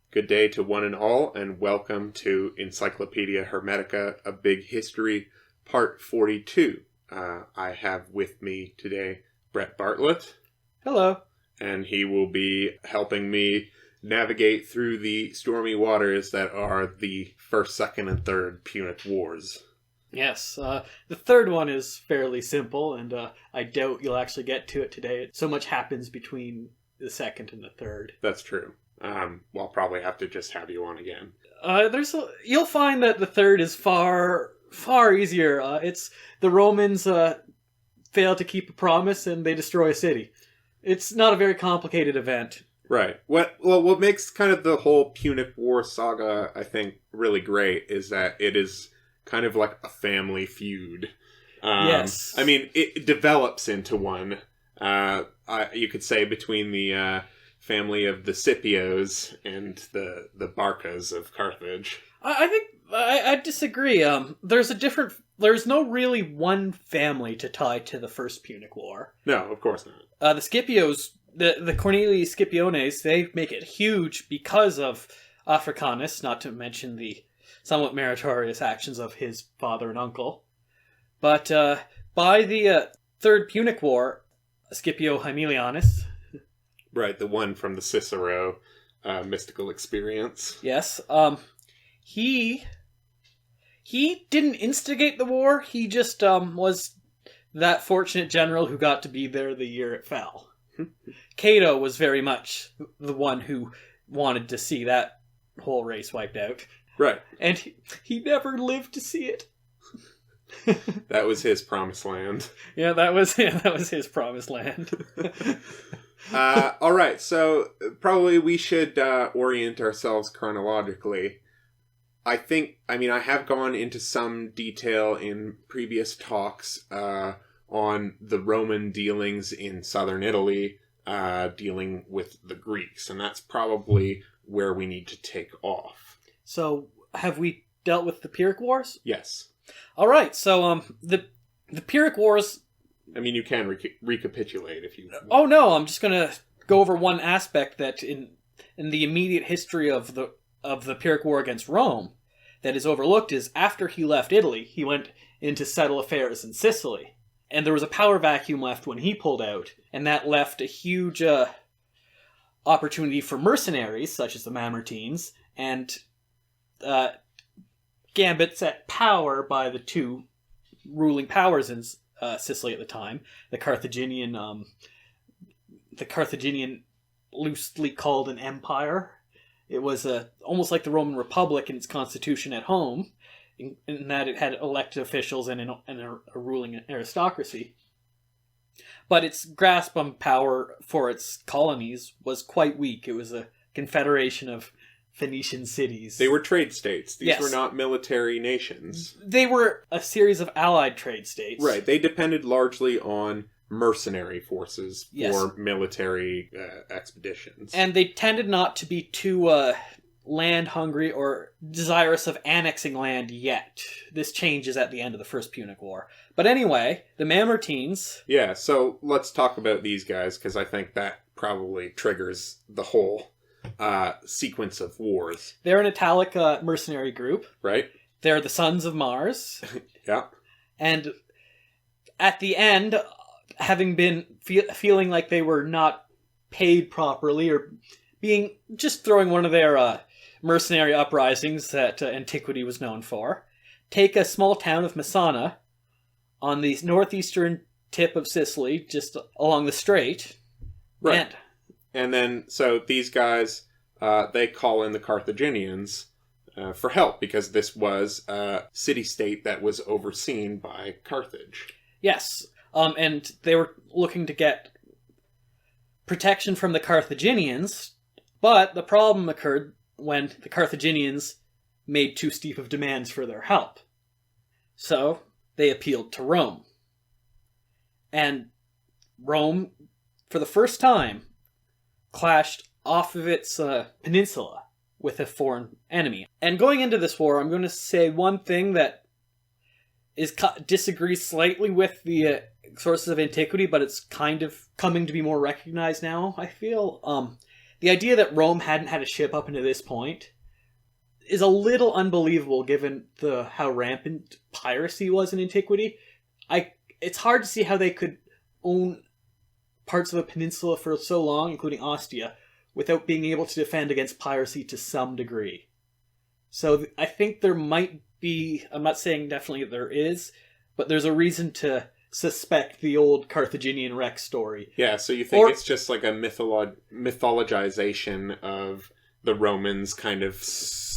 Good day to one and all, and welcome to Encyclopedia Hermetica, A Big History, Part 42. I have with me today Brett Bartlett. Hello. And he will be helping me navigate through the stormy waters that are the First, Second, and Third Punic Wars. Yes, the third one is fairly simple, and I doubt you'll actually get to it today. So much happens between the second and the third. That's true. I'll probably have to just have you on again. You'll find that the third is far easier. It's the Romans fail to keep a promise and they destroy a city. It's not a very complicated event. Right. What makes kind of the whole Punic War saga, I think, really great is that it is kind of like a family feud. Yes. I mean, it develops into one. You could say between the family of the Scipios and the Barcas of Carthage. I think I disagree. There's no really one family to tie to the First Punic War. No, of course not. The Scipios, the Cornelii Scipiones, they make it huge because of Africanus, not to mention the somewhat meritorious actions of his father and uncle. But by the Third Punic War, Scipio Aemilianus... Right, the one from the Cicero mystical experience. Yes. He didn't instigate the war. He just was that fortunate general who got to be there the year it fell. Cato was very much the one who wanted to see that whole race wiped out. Right. And he never lived to see it. That was his promised land. Yeah, that was his promised land. All right, so probably we should orient ourselves chronologically. I have gone into some detail in previous talks on the Roman dealings in southern Italy, dealing with the Greeks, and that's probably where we need to take off. So, have we dealt with the Pyrrhic Wars? Yes. All right, so the Pyrrhic Wars... I mean, you can recapitulate if you... Oh, no, I'm just going to go over one aspect that in the immediate history of the Pyrrhic War against Rome that is overlooked is after he left Italy, he went in to settle affairs in Sicily. And there was a power vacuum left when he pulled out, and that left a huge opportunity for mercenaries, such as the Mamertines, and gambits at power by the two ruling powers in Sicily at the time, the Carthaginian loosely called an empire. It was almost like the Roman Republic in its constitution at home, in that it had elected officials and a ruling aristocracy. But its grasp on power for its colonies was quite weak. It was a confederation of Phoenician cities. They were trade states. These were Yes. not military nations. They were a series of allied trade states. Right. They depended largely on mercenary forces Yes. for military expeditions. And they tended not to be too land hungry or desirous of annexing land yet. This changes at the end of the First Punic War. But anyway, the Mamertines... Yeah, so let's talk about these guys, because I think that probably triggers the whole sequence of wars. They're an Italic mercenary group. Right? They're the Sons of Mars. Yeah. And at the end, having been feeling like they were not paid properly, or just throwing one of their mercenary uprisings that antiquity was known for, take a small town of Messana on the northeastern tip of Sicily, just along the strait. Right. And then, so these guys, they call in the Carthaginians for help, because this was a city-state that was overseen by Carthage. Yes, and they were looking to get protection from the Carthaginians, but the problem occurred when the Carthaginians made too steep of demands for their help. So, they appealed to Rome. And Rome, for the first time, clashed off of its peninsula with a foreign enemy. And going into this war, I'm going to say one thing that disagrees slightly with the sources of antiquity, but it's kind of coming to be more recognized now, I feel. the idea that Rome hadn't had a ship up until this point is a little unbelievable given how rampant piracy was in antiquity. It's hard to see how they could own parts of a peninsula for so long, including Ostia, without being able to defend against piracy to some degree. So I think there might be, I'm not saying definitely there is, but there's a reason to suspect the old Carthaginian wreck story. Yeah, so you think it's just like a mythologization of the Romans kind of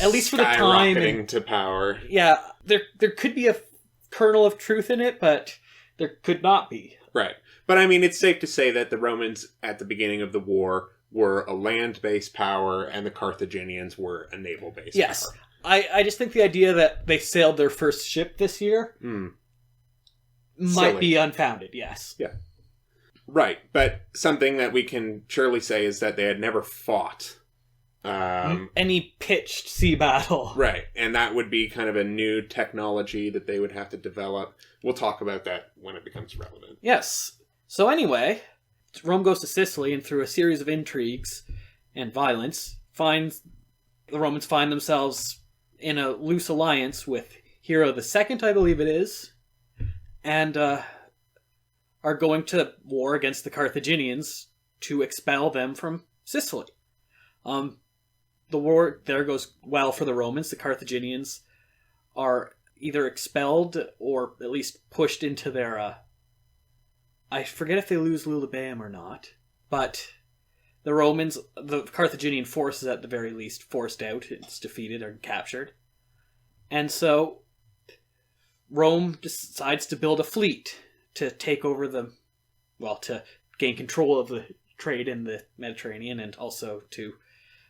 at least for the time skyrocketing to power. Yeah, there could be a kernel of truth in it, but there could not be. Right. But I mean, it's safe to say that the Romans at the beginning of the war were a land-based power and the Carthaginians were a naval-based yes. power. I just think the idea that they sailed their first ship this year might be unfounded, yes. Yeah. Right, but something that we can surely say is that they had never fought any pitched sea battle. Right, and that would be kind of a new technology that they would have to develop. We'll talk about that when it becomes relevant. Yes. So anyway, Rome goes to Sicily, and through a series of intrigues and violence, the Romans find themselves in a loose alliance with Hero II, I believe it is, and are going to war against the Carthaginians to expel them from Sicily. The war there goes well for the Romans. The Carthaginians are either expelled or at least pushed into their... I forget if they lose Lulubaeum or not, but the Carthaginian force is at the very least forced out. It's defeated or captured. And so Rome decides to build a fleet to take over to gain control of the trade in the Mediterranean and also to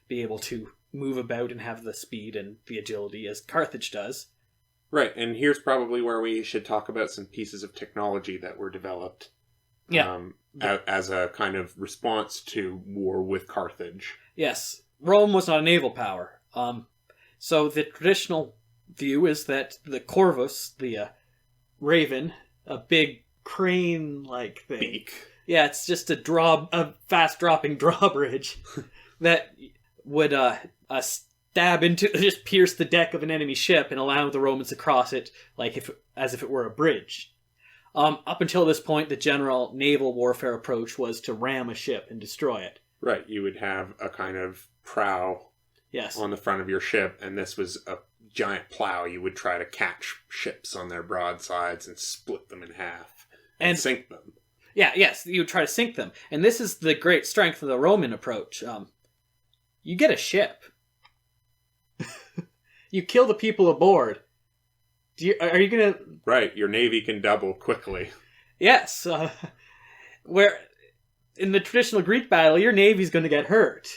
be able to move about and have the speed and the agility as Carthage does. Right, and here's probably where we should talk about some pieces of technology that were developed as a kind of response to war with Carthage. Yes, Rome was not a naval power. So the traditional view is that the Corvus, the raven, a big crane-like thing. Beak. Yeah, it's just a fast-dropping drawbridge that would stab into, just pierce the deck of an enemy ship and allow the Romans to cross it as if it were a bridge. Up until this point, the general naval warfare approach was to ram a ship and destroy it. Right, you would have a kind of prow on the front of your ship, and this was a giant plow. You would try to catch ships on their broadsides and split them in half and sink them. Yeah, yes, you would try to sink them. And this is the great strength of the Roman approach. You get a ship. You kill the people aboard. Are you going to... Right, your navy can double quickly. Yes. Where in the traditional Greek battle, your navy's going to get hurt.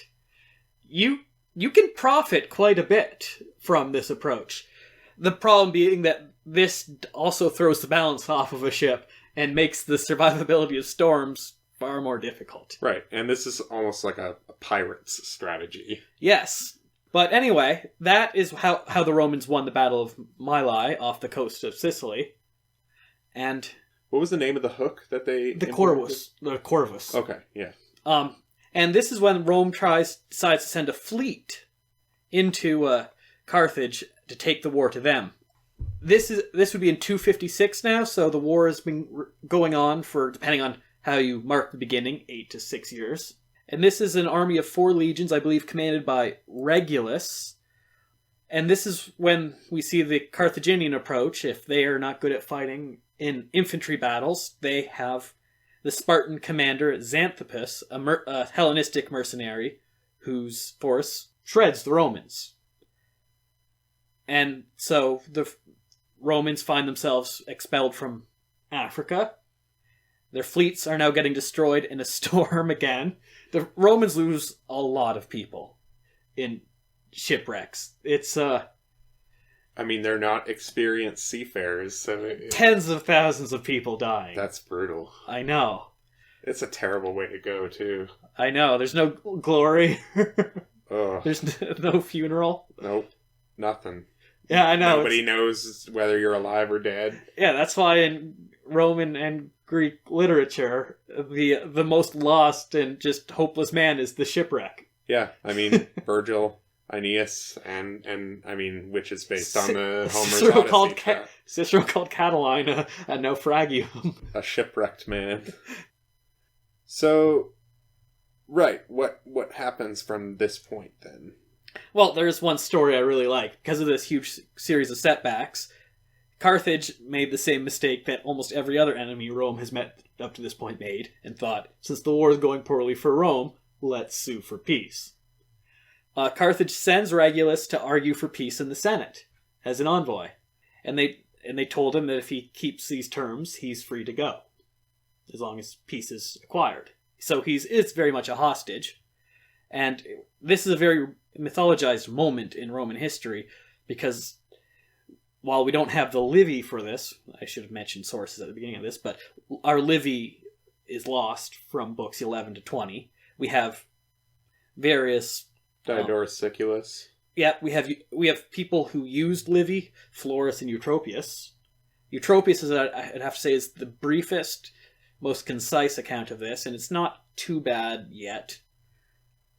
You can profit quite a bit from this approach. The problem being that this also throws the balance off of a ship and makes the survivability of storms far more difficult. Right, and this is almost like a pirate's strategy. Yes. But anyway, that is how the Romans won the Battle of Mylae off the coast of Sicily. And... What was the name of the hook that they... The Corvus. The Corvus. Okay, yeah. And this is when Rome decides to send a fleet into Carthage to take the war to them. This would be in 256 now, so the war has been going on for, depending on how you mark the beginning, 8 to 6 years. And this is an army of 4 legions, I believe, commanded by Regulus. And this is when we see the Carthaginian approach. If they are not good at fighting in infantry battles, they have the Spartan commander Xanthippus, a Hellenistic mercenary, whose force shreds the Romans. And so the Romans find themselves expelled from Africa. Their fleets are now getting destroyed in a storm again. The Romans lose a lot of people in shipwrecks. It's, I mean, they're not experienced seafarers, so... Tens of thousands of people dying. That's brutal. I know. It's a terrible way to go, too. I know. There's no glory. Ugh. There's no funeral. Nope. Nothing. Yeah, I know. Nobody knows whether you're alive or dead. Yeah, that's why in Roman and Greek literature, the most lost and just hopeless man is the shipwreck. Yeah, I mean, Virgil, Aeneas, and I mean, which is based on the Homer's Odyssey. Cicero called Catiline a naufragium. A shipwrecked man. So, right, what happens from this point then? Well, there's one story I really like. Because of this huge series of setbacks, Carthage made the same mistake that almost every other enemy Rome has met up to this point made, and thought, since the war is going poorly for Rome, let's sue for peace. Carthage sends Regulus to argue for peace in the Senate as an envoy, and they told him that if he keeps these terms, he's free to go, as long as peace is acquired. So it's very much a hostage, and this is a very mythologized moment in Roman history, because while we don't have the Livy for this, I should have mentioned sources at the beginning of this, but our Livy is lost from books 11 to 20. We have various... Diodorus Siculus. Yeah, we have people who used Livy, Florus and Eutropius. Eutropius, I'd have to say, is the briefest, most concise account of this, and it's not too bad yet.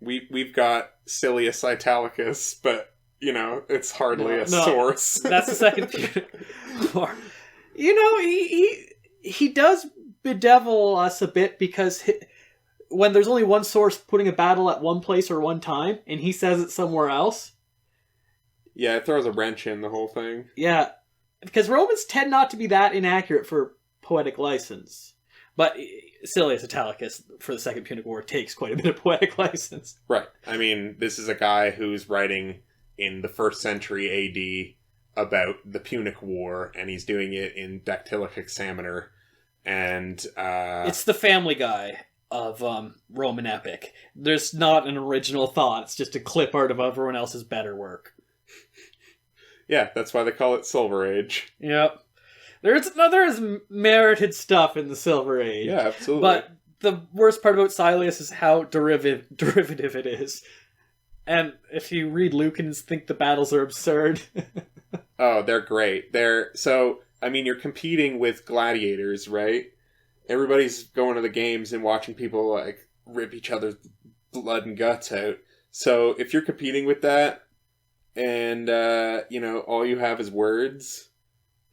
We've got Silius Italicus, but, it's hardly a source. That's the second. He does bedevil us a bit, because when there's only one source putting a battle at one place or one time, and he says it somewhere else. Yeah, it throws a wrench in the whole thing. Yeah, because Romans tend not to be that inaccurate for poetic license. But Silius Italicus, for the Second Punic War, takes quite a bit of poetic license. Right. I mean, this is a guy who's writing in the 1st century AD about the Punic War, and he's doing it in Dactylic Hexameter. And it's the Family Guy of Roman epic. There's not an original thought. It's just a clip art of everyone else's better work. Yeah, that's why they call it Silver Age. Yep. There is merited stuff in the Silver Age. Yeah, absolutely. But the worst part about Silius is how derivative it is. And if you read Lucan and think the battles are absurd. Oh, they're great. You're competing with gladiators, right? Everybody's going to the games and watching people, rip each other's blood and guts out. So if you're competing with that, and, all you have is words,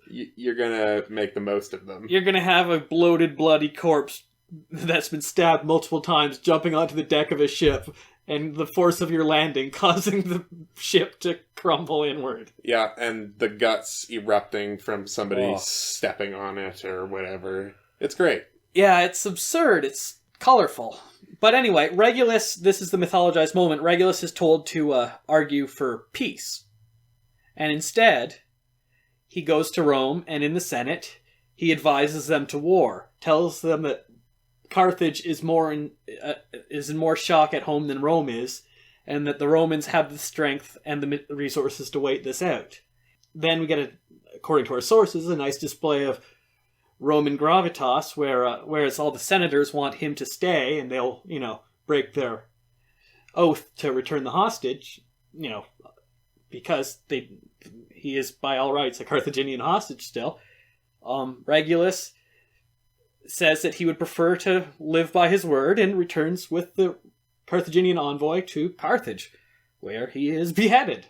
you're gonna make the most of them. You're gonna have a bloated, bloody corpse that's been stabbed multiple times jumping onto the deck of a ship, and the force of your landing causing the ship to crumble inward. Yeah, and the guts erupting from somebody stepping on it or whatever. It's great. Yeah, it's absurd. It's colorful. But anyway, Regulus, this is the mythologized moment. Regulus is told to argue for peace. And instead, he goes to Rome, and in the Senate, he advises them to war. Tells them that Carthage is in more shock at home than Rome is, and that the Romans have the strength and the resources to wait this out. Then we get, according to our sources, a nice display of Roman gravitas, whereas all the senators want him to stay, and they'll, break their oath to return the hostage, because he is by all rights a Carthaginian hostage still. Regulus says that he would prefer to live by his word, and returns with the Carthaginian envoy to Carthage, where he is beheaded.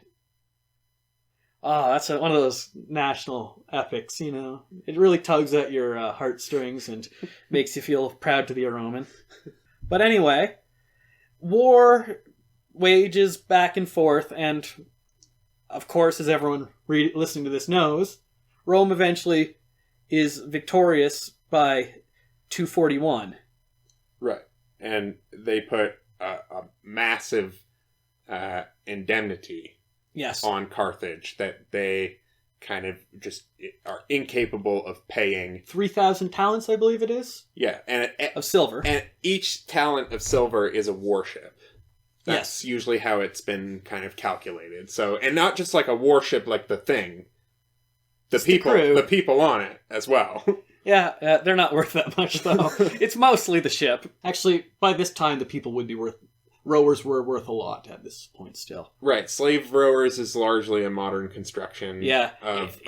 That's one of those national epics, It really tugs at your heartstrings and makes you feel proud to be a Roman. But anyway, war wages back and forth, and of course, as everyone listening to this knows, Rome eventually is victorious by 241. Right. And they put a massive indemnity on Carthage that they kind of just are incapable of paying. 3,000 talents, I believe it is? Yeah. Of silver. And each talent of silver is a warship. That's usually how it's been kind of calculated. So, and not just like a warship like the Thing. The people on it as well. Yeah, they're not worth that much, though. It's mostly the ship. Actually, by this time, the people would be rowers were worth a lot at this point still. Right. Slave rowers is largely a modern construction of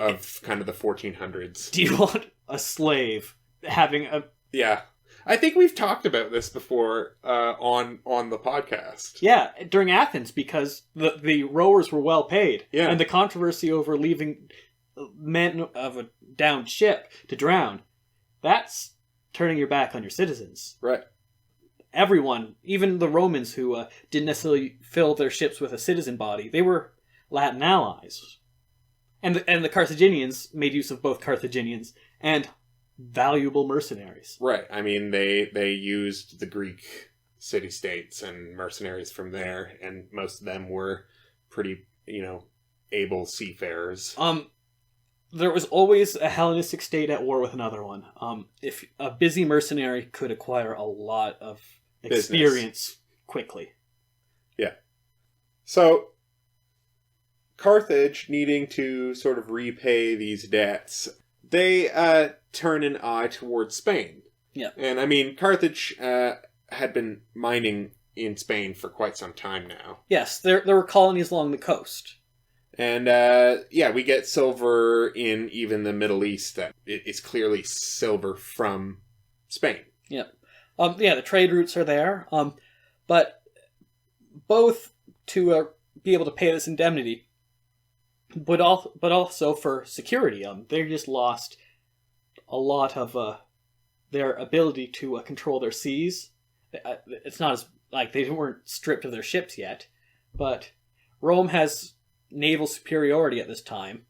kind of the 1400s. Do you want a slave having a... Yeah. I think we've talked about this before on the podcast. Yeah, during Athens, because the rowers were well paid. Yeah. And the controversy over leaving men of a downed ship to drown, that's turning your back on your citizens. Right. Everyone, even the Romans who didn't necessarily fill their ships with a citizen body, they were Latin allies. And the Carthaginians made use of both Carthaginians and valuable mercenaries. Right. I mean, they used the Greek city-states and mercenaries from there, and most of them were pretty, able seafarers. There was always a Hellenistic state at war with another one. If a busy mercenary could acquire a lot of experience quickly. Yeah. So, Carthage, needing to sort of repay these debts, they turn an eye towards Spain. Yeah. And, I mean, Carthage had been mining in Spain for quite some time now. Yes, there were colonies along the coast. And, we get silver in even the Middle East that is clearly silver from Spain. Yeah. The trade routes are there. But both to be able to pay this indemnity, but also for security. They just lost a lot of their ability to control their seas. It's not as like they weren't stripped of their ships yet, but Rome has naval superiority at this time,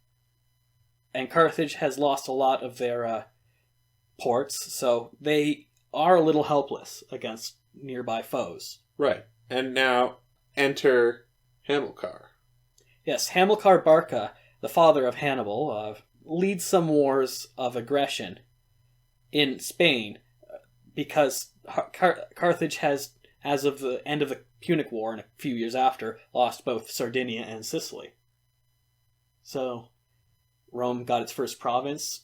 and Carthage has lost a lot of their ports, so they are a little helpless against nearby foes. Right. And now enter Hamilcar. Yes, Hamilcar Barca, the father of Hannibal, leads some wars of aggression in Spain because Carthage has, as of the end of the Punic War and a few years after, lost both Sardinia and Sicily. So Rome got its first province,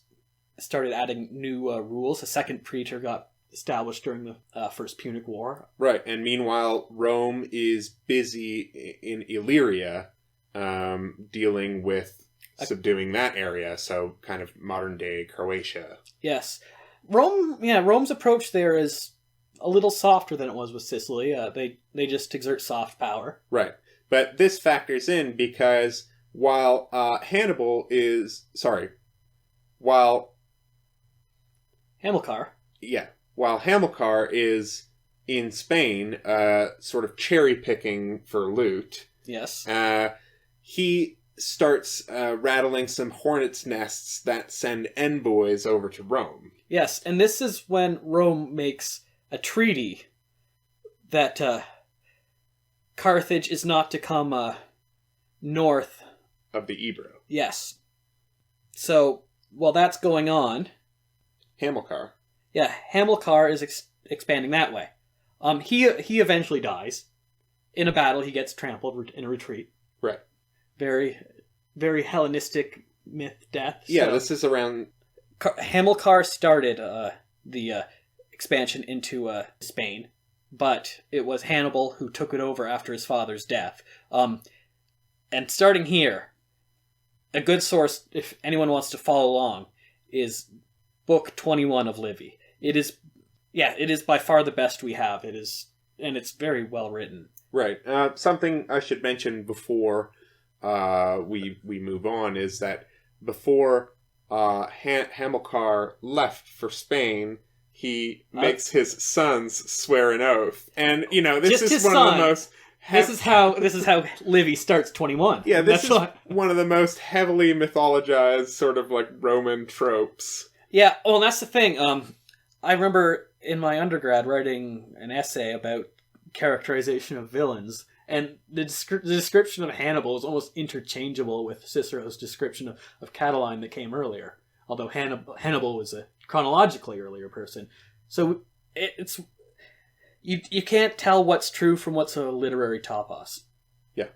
started adding new rules. A second praetor got established during the First Punic War. Right, and meanwhile, Rome is busy in Illyria, dealing with subduing that area, so kind of modern-day Croatia. Yes. Rome's approach there is a little softer than it was with Sicily. They just exert soft power. Right, but this factors in because while Hamilcar is in Spain, sort of cherry-picking for loot, yes, he starts rattling some hornets' nests that send envoys over to Rome. Yes, and this is when Rome makes a treaty that Carthage is not to come north of the Ebro. Yes. So, while that's going on, Hamilcar. Yeah, Hamilcar is expanding that way. He eventually dies. In a battle, he gets trampled in a retreat. Right. Very, very Hellenistic myth death. Yeah, so this is around... Hamilcar started the expansion into Spain, but it was Hannibal who took it over after his father's death. And starting here, a good source, if anyone wants to follow along, is Book 21 of Livy. It is by far the best we have. It is, and it's very well written. Right. Something I should mention before we move on is that before Hamilcar left for Spain, he makes his sons swear an oath, and this is one of the most. This is how Livy starts 21. Yeah, this is one of the most heavily mythologized sort of like Roman tropes. Yeah, well, that's the thing. I remember in my undergrad writing an essay about characterization of villains, and the description of Hannibal is almost interchangeable with Cicero's description of Catiline that came earlier, although Hannibal was a chronologically earlier person. So it's... You can't tell what's true from what's a literary topos. Yeah.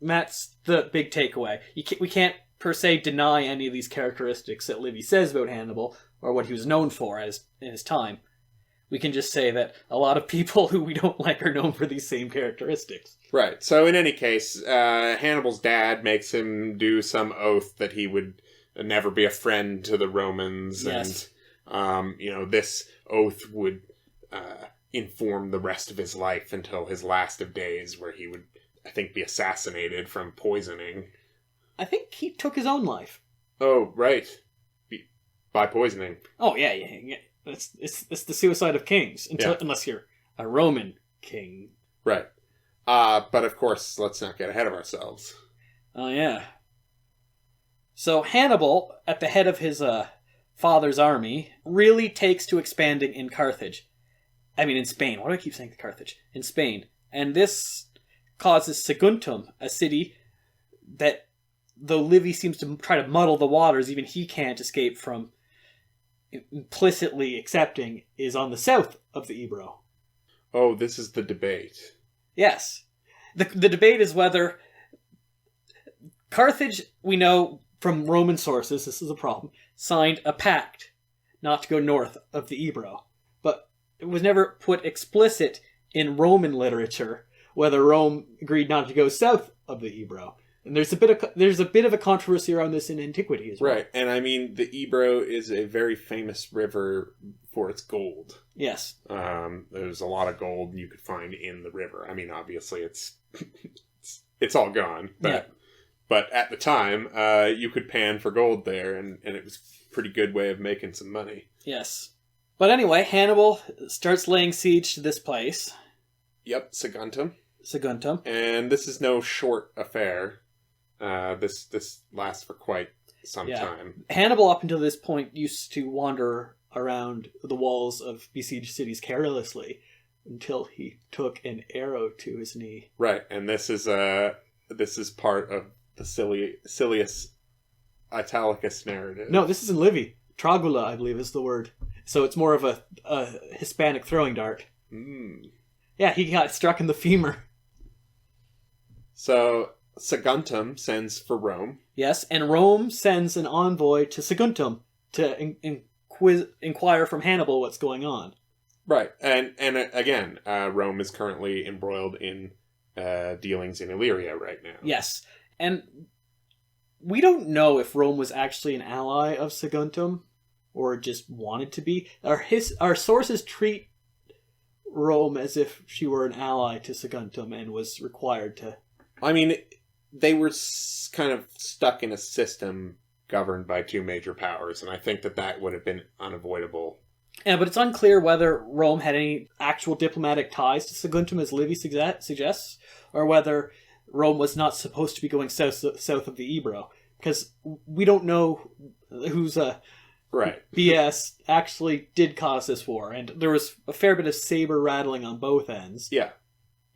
And that's the big takeaway. We can't, per se, deny any of these characteristics that Livy says about Hannibal, or what he was known for in his time. We can just say that a lot of people who we don't like are known for these same characteristics. Right. So in any case, Hannibal's dad makes him do some oath that he would never be a friend to the Romans. Yes. And, this oath would inform the rest of his life until his last of days, where he would, I think, be assassinated from poisoning. I think he took his own life. Oh, right. By poisoning. Oh, yeah. It's the suicide of kings, unless you're a Roman king. Right. But of course, let's not get ahead of ourselves. Oh, yeah. So Hannibal, at the head of his father's army, really takes to expanding in Carthage. I mean, in Spain. Why do I keep saying Carthage? In Spain. And this causes Saguntum, a city that, though Livy seems to try to muddle the waters, even he can't escape from implicitly accepting, is on the south of the Ebro. Oh, this is the debate. Yes. The debate is whether Carthage, we know from Roman sources, this is a problem, signed a pact not to go north of the Ebro. But it was never put explicit in Roman literature whether Rome agreed not to go south of the Ebro. And there's a bit of a controversy around this in antiquity as well. Right, and I mean, the Ebro is a very famous river for its gold. Yes. There's a lot of gold you could find in the river. I mean, obviously, it's all gone, but at the time, you could pan for gold there, and it was a pretty good way of making some money. Yes. But anyway, Hannibal starts laying siege to this place. Yep, Saguntum. And this is no short affair. This lasts for quite some time. Hannibal, up until this point, used to wander around the walls of besieged cities carelessly until he took an arrow to his knee. Right, and this is part of the Silius Italicus narrative. No, this is in Livy. Tragula, I believe, is the word. So it's more of a Hispanic throwing dart. Mm. Yeah, he got struck in the femur. So Saguntum sends for Rome. Yes, and Rome sends an envoy to Saguntum to inquire from Hannibal what's going on. Right, and again, Rome is currently embroiled in dealings in Illyria right now. Yes, and we don't know if Rome was actually an ally of Saguntum or just wanted to be. Our sources treat Rome as if she were an ally to Saguntum and was required to... I mean, they were kind of stuck in a system governed by two major powers, and I think that would have been unavoidable. Yeah, but it's unclear whether Rome had any actual diplomatic ties to Saguntum, as Livy suggests, or whether Rome was not supposed to be going south of the Ebro, because we don't know whose BS actually did cause this war, and there was a fair bit of saber rattling on both ends. Yeah,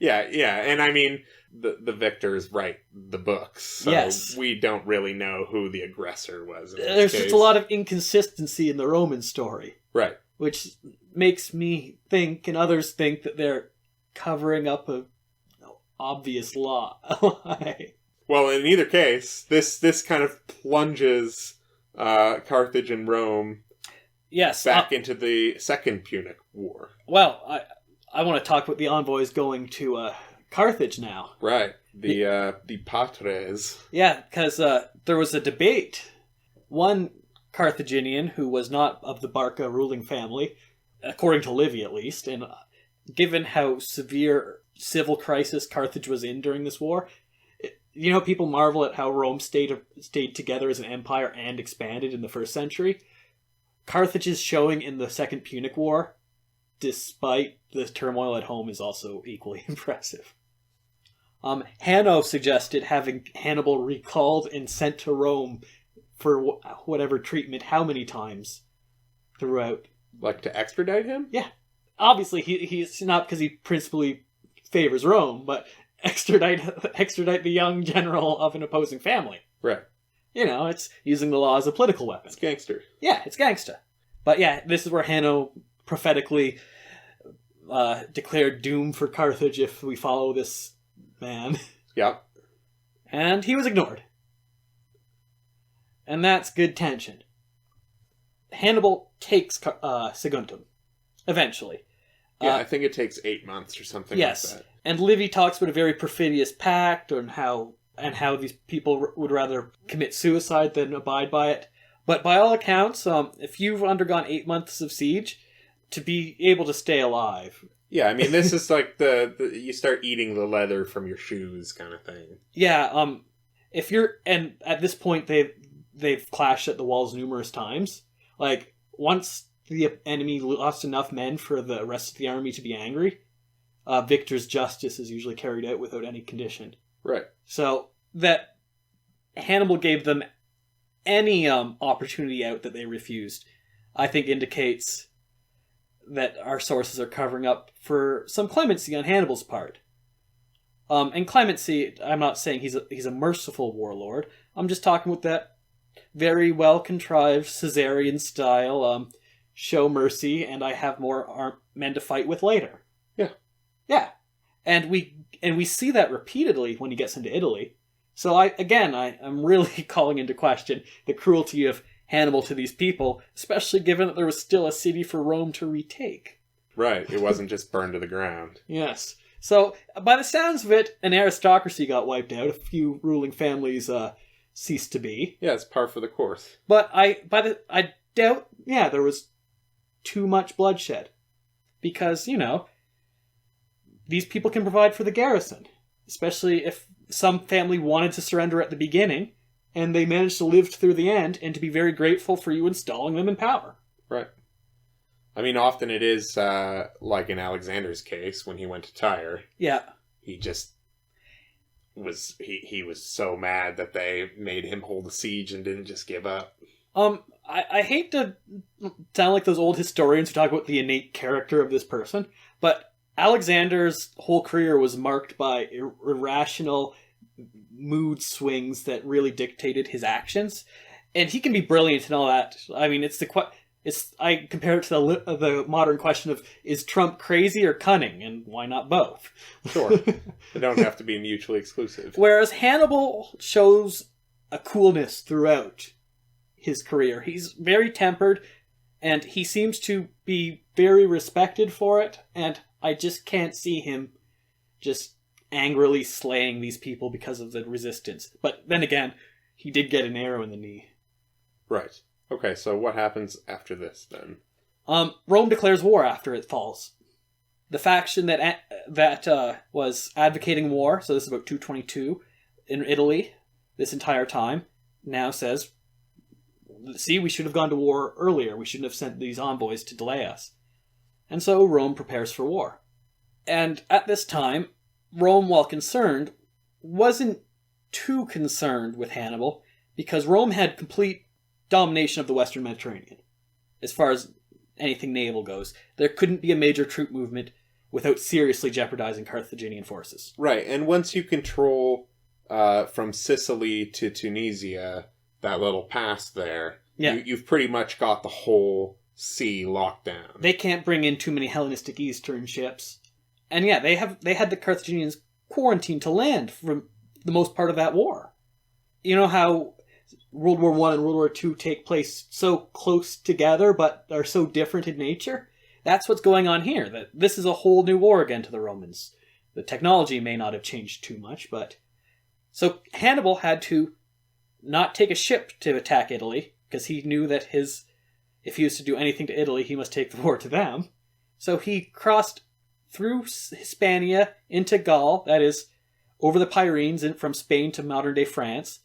and I mean, the victors write the books, so we don't really know who the aggressor was. There's just a lot of inconsistency in the Roman story. Right. Which makes me think, and others think, that they're covering up a obvious lie. Well, in either case, this kind of plunges Carthage and Rome back into the Second Punic War. Well, I want to talk about the envoys going to Carthage now. Right. The Patres. Yeah, because there was a debate. One Carthaginian, who was not of the Barca ruling family, according to Livy at least, and given how severe civil crisis Carthage was in during this war, people marvel at how Rome stayed together as an empire and expanded in the first century. Carthage's showing in the Second Punic War, despite the turmoil at home, is also equally impressive. Hanno suggested having Hannibal recalled and sent to Rome for whatever treatment, how many times throughout. Like to extradite him? Yeah. Obviously, he's not because he principally favors Rome, but extradite the young general of an opposing family. Right. It's using the law as a political weapon. It's gangster. Yeah, it's gangsta. But yeah, this is where Hanno prophetically declared doom for Carthage if we follow this man. Yeah. And he was ignored. And that's good tension. Hannibal takes Saguntum, eventually. Yeah, I think it takes 8 months or something like that. And Livy talks about a very perfidious pact and how these people would rather commit suicide than abide by it. But by all accounts, if you've undergone 8 months of siege, to be able to stay alive. Yeah, I mean, this is like the you start eating the leather from your shoes kind of thing. Yeah, and at this point they've clashed at the walls numerous times. Like, once the enemy lost enough men for the rest of the army to be angry, victor's justice is usually carried out without any condition. Right. So that Hannibal gave them any opportunity out that they refused, I think indicates that our sources are covering up for some clemency on Hannibal's part. And clemency, I'm not saying he's a merciful warlord. I'm just talking with that very well contrived Caesarian style. Show mercy, and I have more men to fight with later. Yeah, and we see that repeatedly when he gets into Italy. So I'm really calling into question the cruelty of Hannibal to these people, especially given that there was still a city for Rome to retake. Right, it wasn't just burned to the ground. Yes. So, by the sounds of it, an aristocracy got wiped out. A few ruling families ceased to be. Yeah, it's par for the course. But I doubt, there was too much bloodshed. Because, these people can provide for the garrison. Especially if some family wanted to surrender at the beginning, and they managed to live through the end, and to be very grateful for you installing them in power. Right. I mean, often it is, like in Alexander's case, when he went to Tyre. Yeah. He just was, he was so mad that they made him hold a siege and didn't just give up. I hate to sound like those old historians who talk about the innate character of this person, but Alexander's whole career was marked by irrational mood swings that really dictated his actions, and he can be brilliant and all that. I mean, I compare it to the modern question of, is Trump crazy or cunning, and why not both? Sure, they don't have to be mutually exclusive. Whereas Hannibal shows a coolness throughout his career. He's very tempered, and he seems to be very respected for it, and I just can't see him just angrily slaying these people because of the resistance. But then again, he did get an arrow in the knee. Right. Okay, so what happens after this, then? Rome declares war after it falls. The faction that was advocating war, so this is about 222, in Italy, this entire time, now says, see, we should have gone to war earlier. We shouldn't have sent these envoys to delay us. And so Rome prepares for war. And at this time, Rome, while concerned, wasn't too concerned with Hannibal, because Rome had complete domination of the Western Mediterranean. As far as anything naval goes, there couldn't be a major troop movement without seriously jeopardizing Carthaginian forces. Right, and once you control from Sicily to Tunisia, that little pass there, you've pretty much got the whole sea locked down. They can't bring in too many Hellenistic Eastern ships. And they had the Carthaginians quarantined to land for the most part of that war. You know how World War I and World War II take place so close together but are so different in nature? That's what's going on here. That this is a whole new war again to the Romans. The technology may not have changed too much, but... So Hannibal had to not take a ship to attack Italy, because he knew that if he was to do anything to Italy, he must take the war to them. So he crossed through Hispania into Gaul, that is, over the Pyrenees and from Spain to modern-day France,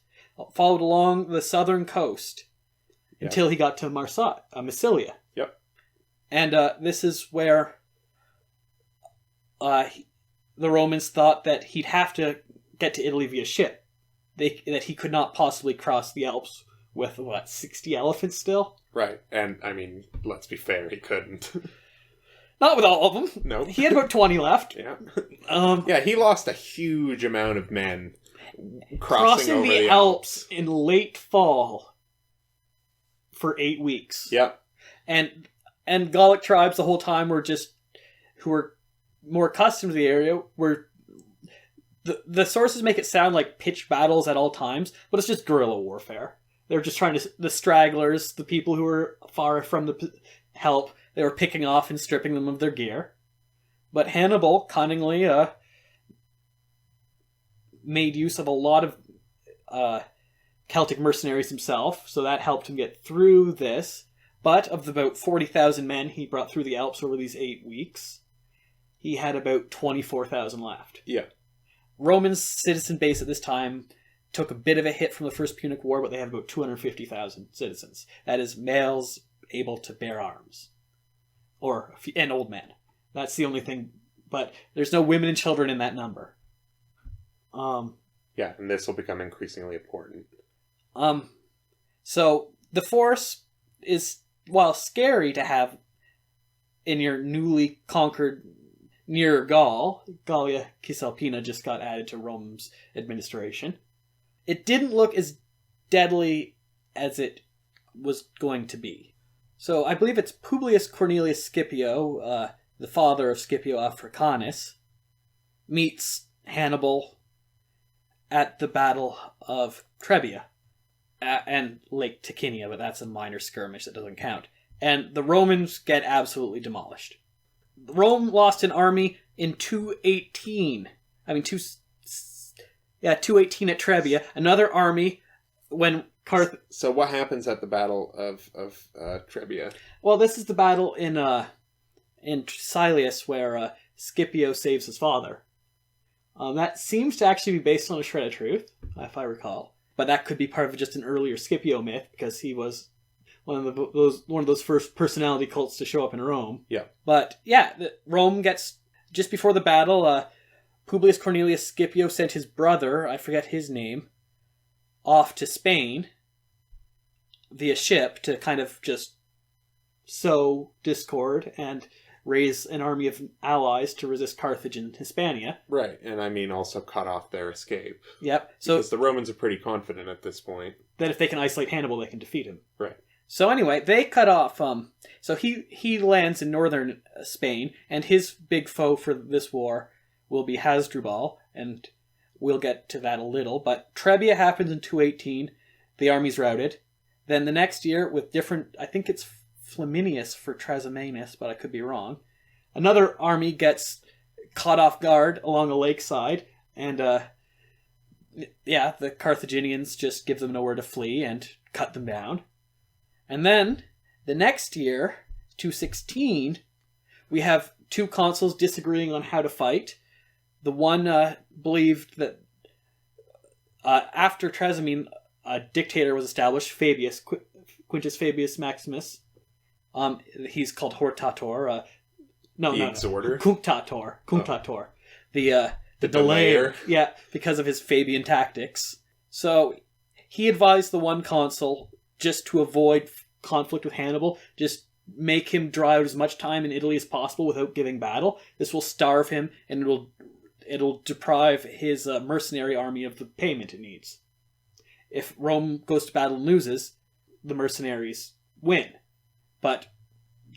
followed along the southern coast until he got to Massilia. Yep. And this is where the Romans thought that he'd have to get to Italy via ship. That he could not possibly cross the Alps with, 60 elephants still? Right, and, I mean, let's be fair, he couldn't. Not with all of them. No. He had about 20 left. Yeah. He lost a huge amount of men crossing over the Alps in late fall for 8 weeks. Yep. And Gallic tribes the whole time who were more accustomed to the area were... The sources make it sound like pitched battles at all times, but it's just guerrilla warfare. They're just trying to... The stragglers, the people who were far from the help... They were picking off and stripping them of their gear. But Hannibal cunningly made use of a lot of Celtic mercenaries himself, so that helped him get through this. But of the about 40,000 men he brought through the Alps over these 8 weeks, he had about 24,000 left. Yeah. Roman's citizen base at this time took a bit of a hit from the First Punic War, but they have about 250,000 citizens. That is, males able to bear arms. And old men. That's the only thing. But there's no women and children in that number. Yeah, and this will become increasingly important. So the force is, while scary to have in your newly conquered near Gaul, Gallia Cisalpina just got added to Rome's administration, it didn't look as deadly as it was going to be. So I believe it's Publius Cornelius Scipio, the father of Scipio Africanus, meets Hannibal at the Battle of Trebia and Lake Ticinia, but that's a minor skirmish that doesn't count. And the Romans get absolutely demolished. Rome lost an army in 218. 218 at Trebia. Another army when So what happens at the Battle of Trebia? Well, this is the battle in Silius where Scipio saves his father. That seems to actually be based on a shred of truth, if I recall. But that could be part of just an earlier Scipio myth, because he was one of those first personality cults to show up in Rome. Yeah. But yeah, Rome gets, just before the battle, Publius Cornelius Scipio sent his brother, I forget his name, off to Spain via ship to kind of just sow discord and raise an army of allies to resist Carthage and Hispania. Right, and also cut off their escape. Yep. So because the Romans are pretty confident at this point that if they can isolate Hannibal, they can defeat him. Right. So anyway, they cut off. So he lands in northern Spain, and his big foe for this war will be Hasdrubal, and we'll get to that a little. But Trebia happens in 218. The army's routed. Then the next year, with different, I think it's Flaminius for Trasimenus, but I could be wrong. Another army gets caught off guard along a lakeside, and the Carthaginians just give them nowhere to flee and cut them down. And then the next year, 216, we have two consuls disagreeing on how to fight. The one believed that after Trasimene, a dictator was established, Fabius, Quintus Fabius Maximus. He's called Hortator. Exhorter? Cunctator. Oh. The delayer. Yeah, because of his Fabian tactics. So he advised the one consul, just to avoid conflict with Hannibal, just make him draw out as much time in Italy as possible without giving battle. This will starve him, and it'll deprive his mercenary army of the payment it needs. If Rome goes to battle and loses, the mercenaries win. But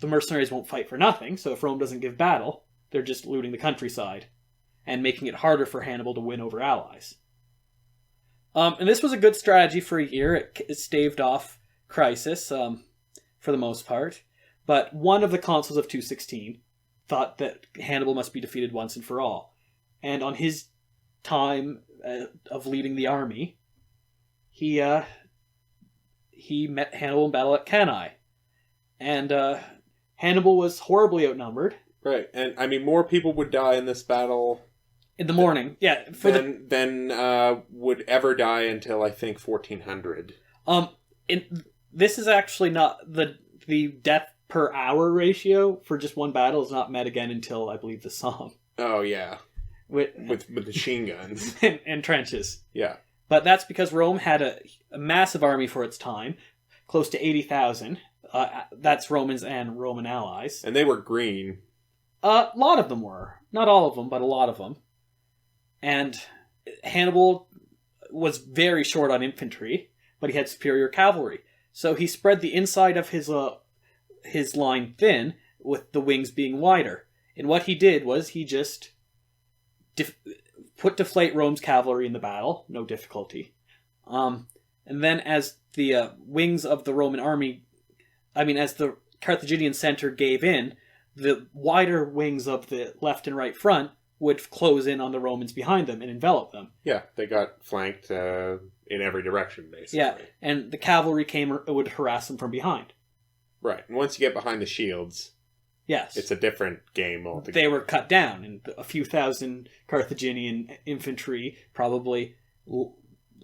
the mercenaries won't fight for nothing, so if Rome doesn't give battle, they're just looting the countryside and making it harder for Hannibal to win over allies. And this was a good strategy for a year. It staved off crisis for the most part. But one of the consuls of 216 thought that Hannibal must be defeated once and for all. And on his time of leading the army, he met Hannibal in battle at Cannae. And Hannibal was horribly outnumbered. Right, and more people would die in this battle in the morning. Yeah, than would ever die until I think 1400. This is actually not the death per hour ratio for just one battle is not met again until I believe the Somme. Oh yeah, with machine guns and trenches. Yeah, but that's because Rome had a massive army for its time, close to 80,000. That's Romans and Roman allies. And they were green. A lot of them were. Not all of them, but a lot of them. And Hannibal was very short on infantry, but he had superior cavalry. So he spread the inside of his line thin, with the wings being wider. And what he did was he just deflate Rome's cavalry in the battle, no difficulty. And then as the wings of the Roman army, as the Carthaginian center gave in, the wider wings of the left and right front would close in on the Romans behind them and envelop them. Yeah, they got flanked in every direction, basically. Yeah, and the cavalry would harass them from behind. Right. And once you get behind the shields, Yes. it's a different game altogether. They were cut down, and a few thousand Carthaginian infantry, probably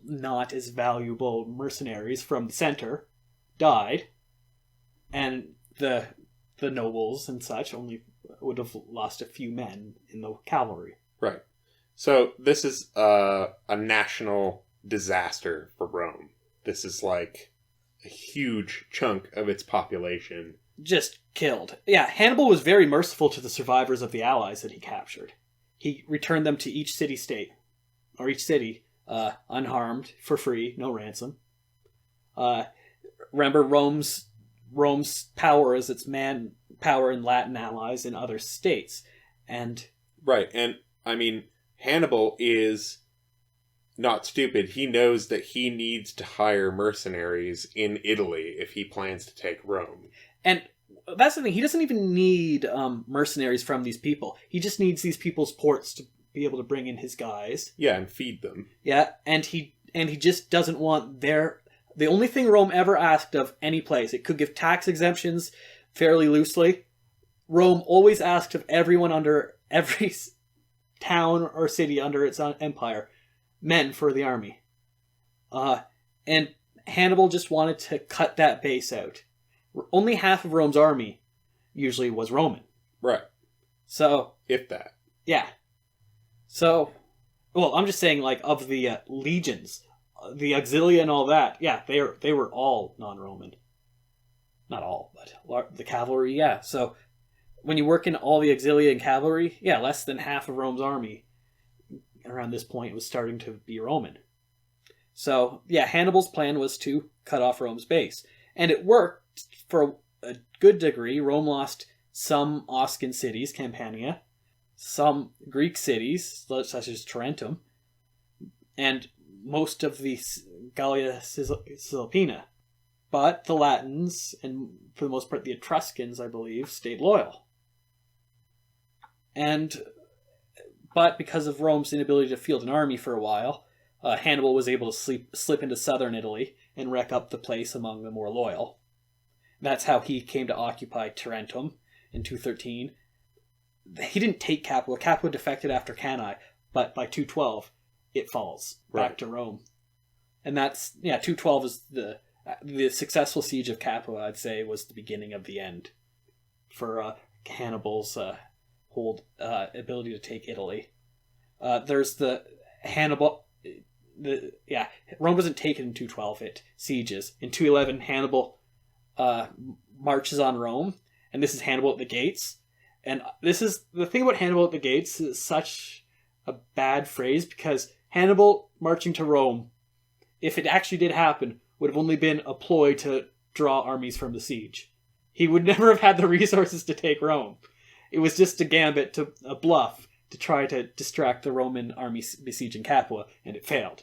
not as valuable mercenaries from the center, died, and the nobles and such only would have lost a few men in the cavalry. Right. So this is a national disaster for Rome. This is like a huge chunk of its population Just killed. Yeah, Hannibal was very merciful to the survivors of the allies that he captured. He returned them to each city-state, or each city, unharmed, for free, no ransom. Remember, Rome's power is its manpower and Latin allies in other states. And right, and I mean, Hannibal is not stupid. He knows that he needs to hire mercenaries in Italy if he plans to take Rome. And that's the thing, he doesn't even need mercenaries from these people. He just needs these people's ports to be able to bring in his guys. Yeah, and feed them. Yeah, and he just doesn't want the only thing Rome ever asked of any place, it could give tax exemptions fairly loosely. Rome always asked of everyone under every town or city under its empire, men for the army. And Hannibal just wanted to cut that base out. Only half of Rome's army usually was Roman. Right. So, if that. Yeah. So, well, I'm just saying, like, of the legions, the auxilia and all that, yeah, they were all non-Roman. Not all, but the cavalry, yeah. So, when you work in all the auxilia and cavalry, yeah, less than half of Rome's army around this point was starting to be Roman. So, yeah, Hannibal's plan was to cut off Rome's base. And it worked for a good degree. Rome lost some Oscan cities, Campania, some Greek cities, such as Tarentum, and most of the Gallia Cisalpina. But the Latins, and for the most part the Etruscans, I believe, stayed loyal. But because of Rome's inability to field an army for a while, Hannibal was able to slip into southern Italy and wreck up the place among the more loyal. That's how he came to occupy Tarentum in 213. He didn't take Capua. Capua defected after Cannae, but by 212, it falls back to Rome. And that's, 212 is the successful siege of Capua, I'd say, was the beginning of the end for Hannibal's ability to take Italy. There's the Hannibal... Rome wasn't taken in 212, it sieges. In 211, Hannibal marches on Rome, and this is Hannibal at the gates. And this is the thing about Hannibal at the gates is such a bad phrase, because Hannibal marching to Rome, if it actually did happen, would have only been a ploy to draw armies from the siege. He would never have had the resources to take Rome. It was just a gambit, a bluff, to try to distract the Roman army besieging Capua, and it failed.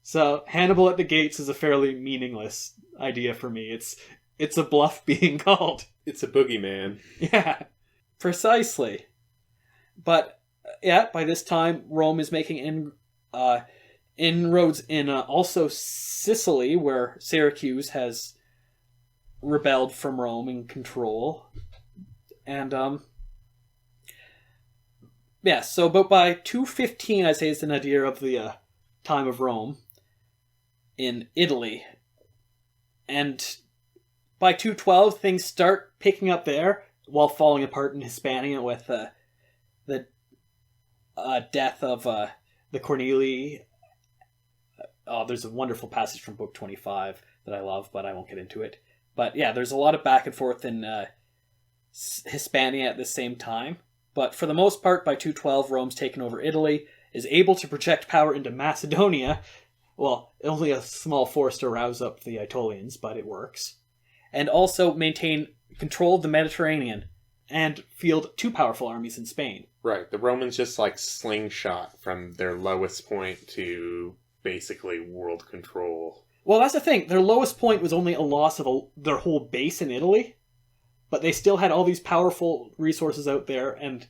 So Hannibal at the gates is a fairly meaningless idea for me. It's a bluff being called. It's a boogeyman. Yeah, precisely. But yeah, by this time Rome is making inroads in also Sicily, where Syracuse has rebelled from Rome in control, and so but by 215, I'd say is the nadir of the time of Rome in Italy. And by 212, things start picking up there, while falling apart in Hispania with the death of the Cornelii. There's a wonderful passage from Book 25 that I love, but I won't get into it. But yeah, there's a lot of back and forth in Hispania at the same time. But for the most part, by 212, Rome's taken over Italy, is able to project power into Macedonia. Well, only a small force to rouse up the Aetolians, but it works. And also maintain control of the Mediterranean and field two powerful armies in Spain. Right. The Romans just like slingshot from their lowest point to basically world control. Well, that's the thing. Their lowest point was only a loss of their whole base in Italy. But they still had all these powerful resources out there, and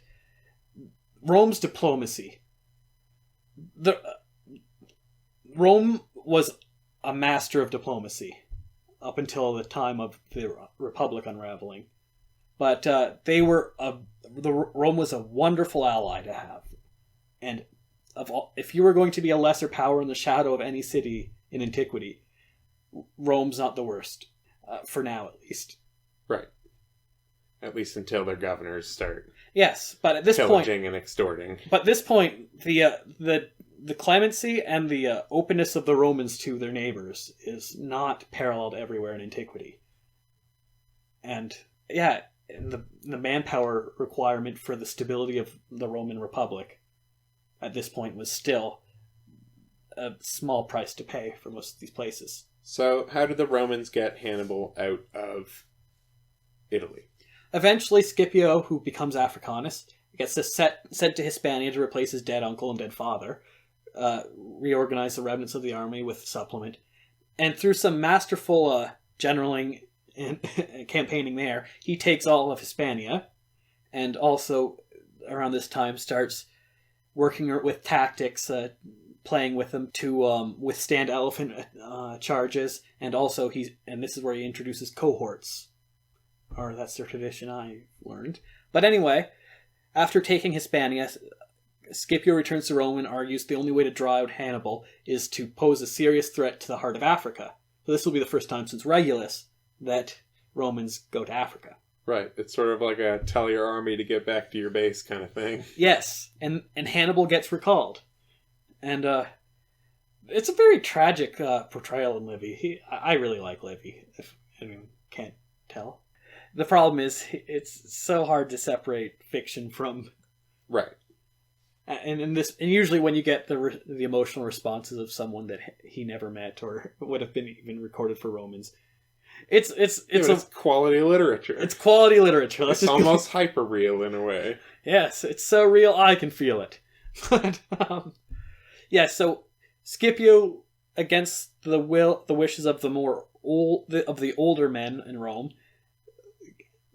Rome's diplomacy. Rome was a master of diplomacy. up until the time of the Republic unraveling. But Rome was a wonderful ally to have. And if you were going to be a lesser power in the shadow of any city in antiquity, Rome's not the worst, for now at least. Right. At least until their governors start. Yes, but at this pillaging and extorting. But at this point, the clemency and the openness of the Romans to their neighbors is not paralleled everywhere in antiquity. And yeah, the manpower requirement for the stability of the Roman Republic at this point was still a small price to pay for most of these places. So how did the Romans get Hannibal out of Italy? Eventually, Scipio, who becomes Africanus, gets sent to Hispania to replace his dead uncle and dead father, reorganize the remnants of the army with supplement, and through some masterful generaling and campaigning there, he takes all of Hispania, and also around this time starts working with tactics, playing with them to withstand elephant charges, and also this is where he introduces cohorts. Or that's the tradition I learned. But anyway, after taking Hispania, Scipio returns to Rome and argues the only way to draw out Hannibal is to pose a serious threat to the heart of Africa. So this will be the first time since Regulus that Romans go to Africa. Right. It's sort of like a tell your army to get back to your base kind of thing. Yes, and Hannibal gets recalled. And it's a very tragic portrayal in Livy. I really like Livy, if anyone can't tell. The problem is, it's so hard to separate fiction from... Right. And usually when you get the emotional responses of someone that he never met or would have been even recorded for Romans, it's quality literature. It's quality literature. It's almost hyper real in a way. Yes, it's so real I can feel it. But so Scipio, against the wishes of the older men in Rome,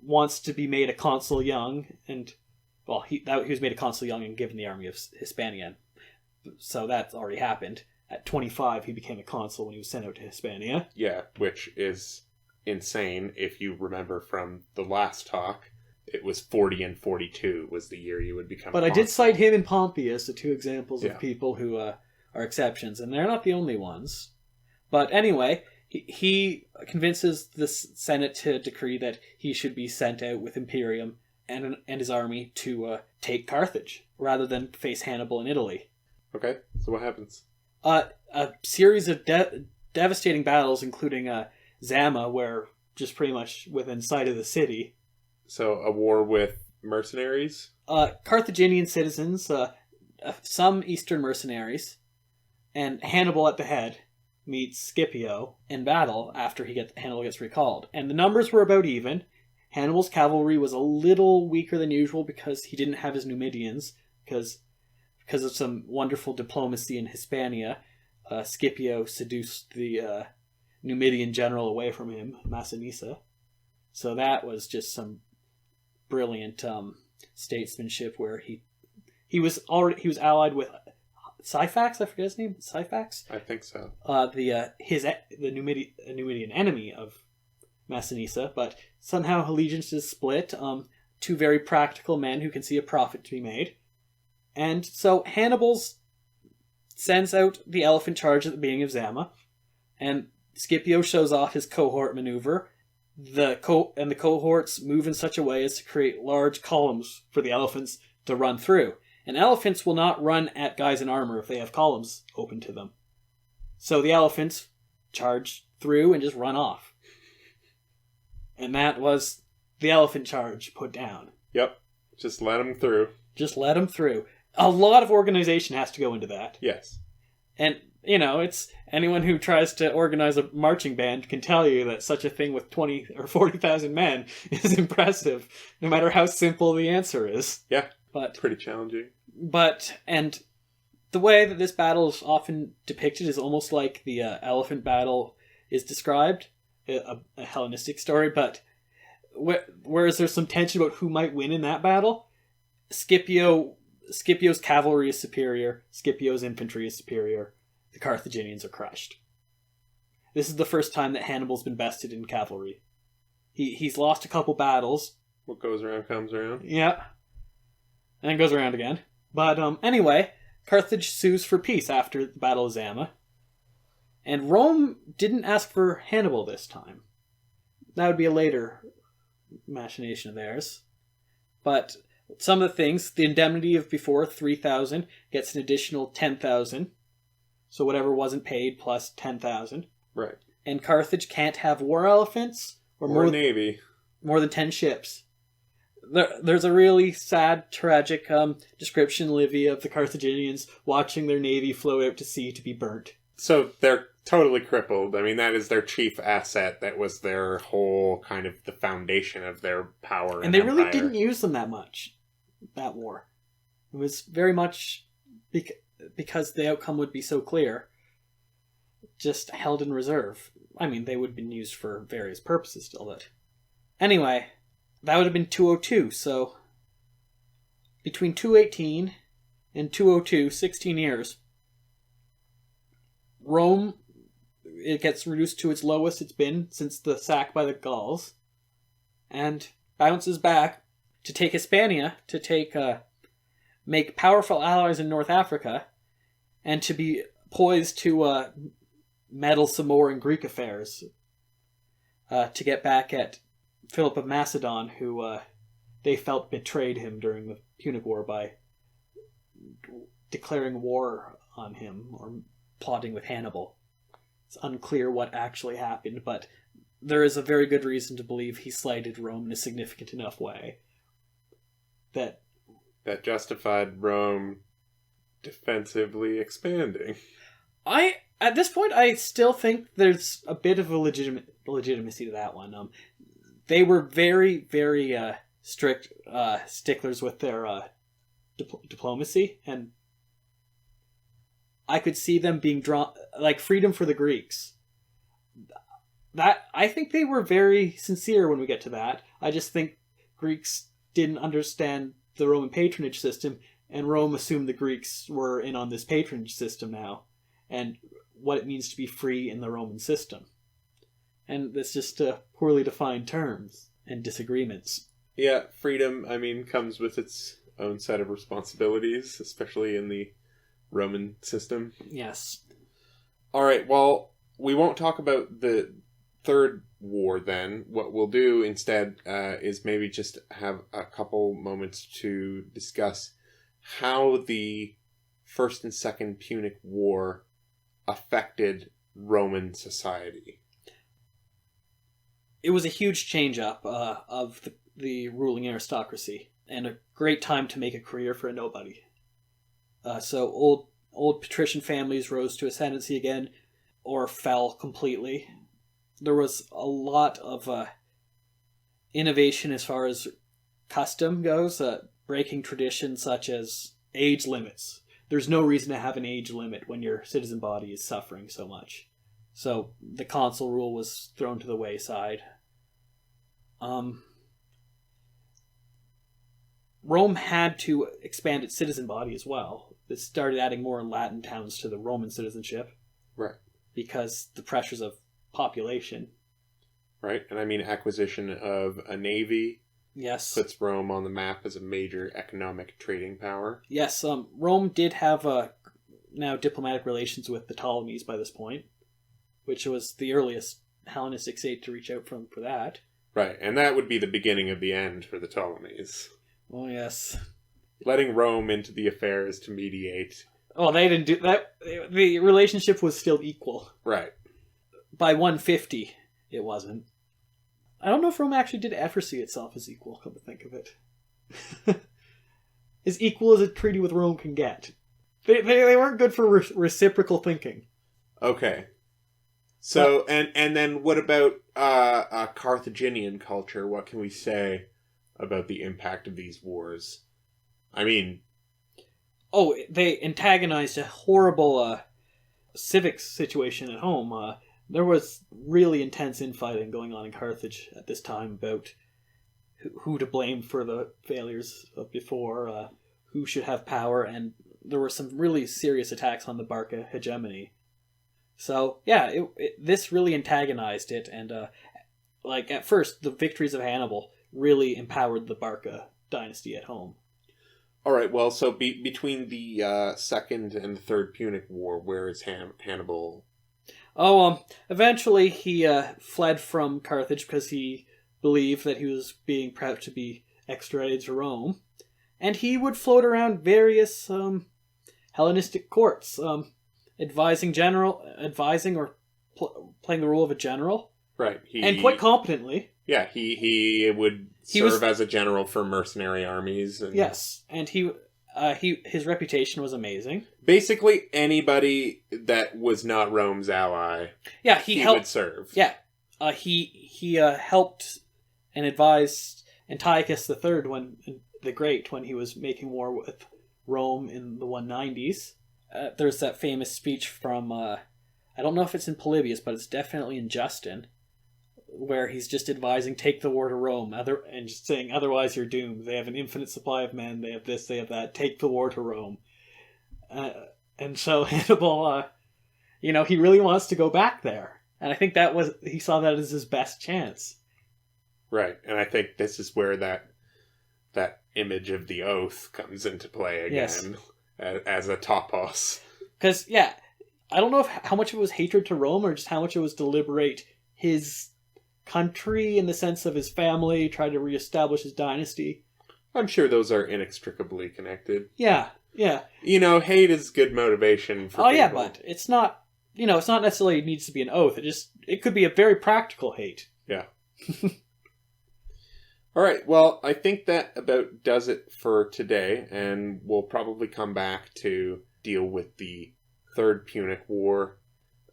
wants to be made a consul young, and he was made a consul young and given the army of Hispania. So that's already happened. At 25, he became a consul when he was sent out to Hispania. Yeah, which is insane. If you remember from the last talk, it was 40 and 42 was the year you would become But a I consul. did cite him and Pompey as the two examples of people who are exceptions, and they're not the only ones. But anyway, he convinces the Senate to decree that he should be sent out with Imperium and his army to take Carthage, rather than face Hannibal in Italy. Okay, so what happens? A series of devastating battles, including Zama, where just pretty much within sight of the city. So a war with mercenaries? Carthaginian citizens, some Eastern mercenaries, and Hannibal at the head meets Scipio in battle after Hannibal gets recalled. And the numbers were about even. Hannibal's cavalry was a little weaker than usual because he didn't have his Numidians, because of some wonderful diplomacy in Hispania. Scipio seduced the Numidian general away from him, Massinissa. So that was just some brilliant statesmanship where he was allied with Syphax, I forget his name. Syphax? I think so. The Numidian enemy of Massinissa, but somehow allegiance is split. Two very practical men who can see a profit to be made. And so Hannibal sends out the elephant charge at the beginning of Zama, and Scipio shows off his cohort maneuver. The cohorts move in such a way as to create large columns for the elephants to run through. And elephants will not run at guys in armor if they have columns open to them. So the elephants charge through and just run off. And that was the elephant charge put down. Yep. Just let them through. Just let them through. A lot of organization has to go into that. Yes. And, it's anyone who tries to organize a marching band can tell you that such a thing with 20 or 40,000 men is impressive, no matter how simple the answer is. Yeah. But pretty challenging. And the way that this battle is often depicted is almost like the elephant battle is described, a Hellenistic story, but whereas there's some tension about who might win in that battle, Scipio's cavalry is superior, Scipio's infantry is superior, the Carthaginians are crushed. This is the first time that Hannibal's been bested in cavalry. He's lost a couple battles. What goes around comes around. Yeah. And it goes around again. But anyway, Carthage sues for peace after the Battle of Zama. And Rome didn't ask for Hannibal this time. That would be a later machination of theirs. But some of the things, the indemnity of before 3,000 gets an additional 10,000. So whatever wasn't paid plus 10,000. Right. And Carthage can't have war elephants or navy. More than 10 ships. There's a really sad, tragic description, Livy, of the Carthaginians watching their navy float out to sea to be burnt. So they're totally crippled. I mean, that is their chief asset. That was their whole kind of the foundation of their power. And they really didn't use them that much, that war. It was very much because the outcome would be so clear, just held in reserve. I mean, they would have been used for various purposes still, but... Anyway, that would have been 202, so... Between 218 and 202, 16 years, Rome, it gets reduced to its lowest it's been since the sack by the Gauls, and bounces back to take Hispania, to make powerful allies in North Africa, and to be poised to meddle some more in Greek affairs, to get back at Philip of Macedon, who they felt betrayed him during the Punic War by declaring war on him, or plotting with Hannibal. It's unclear what actually happened, but there is a very good reason to believe he slighted Rome in a significant enough way that justified Rome defensively expanding. At this point, I still think there's a bit of a legitimacy to that one. They were very, very strict sticklers with their diplomacy, and I could see them being drawn, like freedom for the Greeks. That I think they were very sincere when we get to that. I just think Greeks didn't understand the Roman patronage system, and Rome assumed the Greeks were in on this patronage system now, and what it means to be free in the Roman system. And that's just poorly defined terms and disagreements. Yeah, freedom, I mean, comes with its own set of responsibilities, especially in the Roman system. Yes. All right, well, we won't talk about the third war then. What we'll do instead is maybe just have a couple moments to discuss how the First and Second Punic War affected Roman society. It was a huge change-up of the ruling aristocracy, and a great time to make a career for a nobody. So old patrician families rose to ascendancy again, or fell completely. There was a lot of innovation as far as custom goes, breaking traditions such as age limits. There's no reason to have an age limit when your citizen body is suffering so much. So the consul rule was thrown to the wayside. Rome had to expand its citizen body as well. It started adding more Latin towns to the Roman citizenship. Right. Because the pressures of population. Right, and I mean acquisition of a navy. Yes. Puts Rome on the map as a major economic trading power. Yes, Rome did have now diplomatic relations with the Ptolemies by this point, which was the earliest Hellenistic state to reach out for that. Right, and that would be the beginning of the end for the Ptolemies. Oh, yes. Letting Rome into the affairs to mediate. Oh, they didn't do that. The relationship was still equal. Right. By 150, it wasn't. I don't know if Rome actually did ever see itself as equal, come to think of it. As equal as a treaty with Rome can get. They weren't good for reciprocal thinking. Okay. So, and then what about Carthaginian culture? What can we say about the impact of these wars? I mean... Oh, they antagonized a horrible civic situation at home. There was really intense infighting going on in Carthage at this time about who to blame for the failures of before, who should have power, and there were some really serious attacks on the Barca hegemony. So, yeah, this really antagonized it, and, at first, the victories of Hannibal really empowered the Barca dynasty at home. All right, well, so between the Second and the Third Punic War, where is Hannibal? Oh, eventually he fled from Carthage because he believed that he was being prepped to be extradited to Rome. And he would float around various Hellenistic courts, advising or playing the role of a general. Right. And quite competently. Yeah, he would serve as a general for mercenary armies. And yes, and his reputation was amazing. Basically, anybody that was not Rome's ally, yeah, he helped, would serve. Yeah, he helped and advised Antiochus III when he was making war with Rome in the 190s. There's that famous speech from I don't know if it's in Polybius, but it's definitely in Justin, where he's just advising, take the war to Rome, and just saying, otherwise you're doomed. They have an infinite supply of men, they have this, they have that, take the war to Rome. And so Hannibal, he really wants to go back there. And I think he saw that as his best chance. Right, and I think this is where that image of the oath comes into play again, yes, as a topos. Because, yeah, I don't know how much of it was hatred to Rome or just how much it was to liberate his country in the sense of his family, try to reestablish his dynasty. I'm sure those are inextricably connected. Yeah. Hate is good motivation for people. Yeah, but it's not, it's not necessarily needs to be an oath. It could be a very practical hate. Yeah. All right, well, I think that about does it for today, and we'll probably come back to deal with the Third Punic War,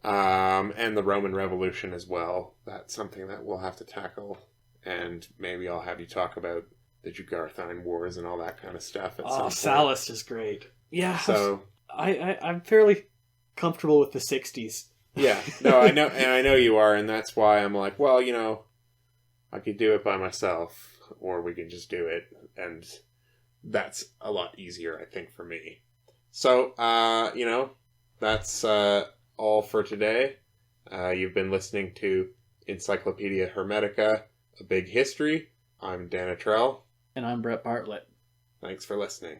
and the Roman Revolution as well. That's something that we'll have to tackle, and maybe I'll have you talk about the Jugarthine Wars and all that kind of stuff at some point. Sallust is great. Yeah, so I'm fairly comfortable with the 60s. Yeah, no, I know, and I know you are, and that's why I'm like, well, I could do it by myself, or we can just do it, and that's a lot easier, I think, for me. So, that's all for today. You've been listening to Encyclopedia Hermetica, A Big History. I'm Dan Atrell. And I'm Brett Bartlett. Thanks for listening.